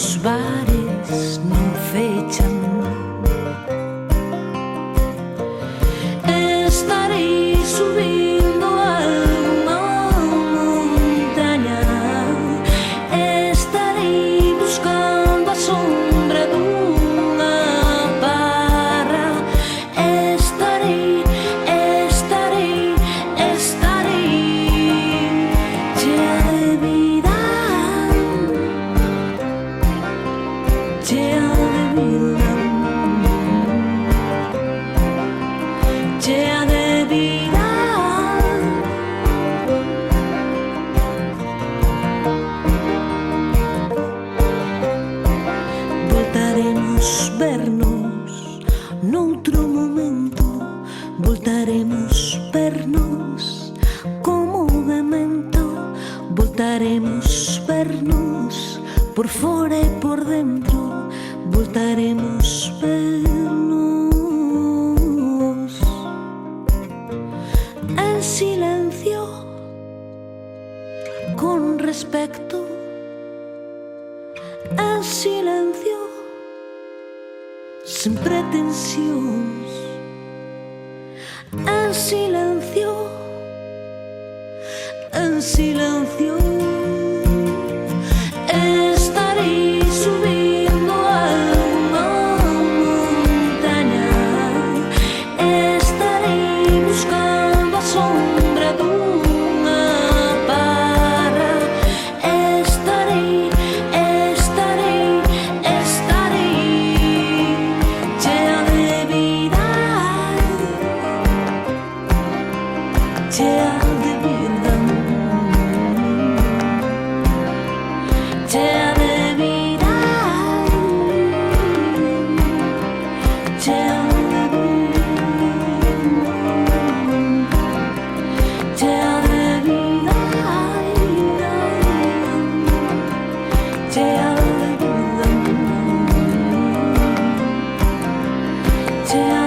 os bares non fechan. Estarei subindo algunha montaña, estarei buscando a sombra dunha barra, estarei chea de vida, chea de vida, chea de vida. Voltaremos vernos noutro momento, voltaremos vernos como memento, voltaremos vernos por fora e por dentro, voltaremos vernos en silencio, con respecto, en silencio, sin pretensións, en silencio, en silencio. Estarei subindo algunha montaña, estarei buscando a sombra dunha barra, estarei chea de vida, chea de vida, chea de vida, chea de vida, chea de vida, chea de vida, chea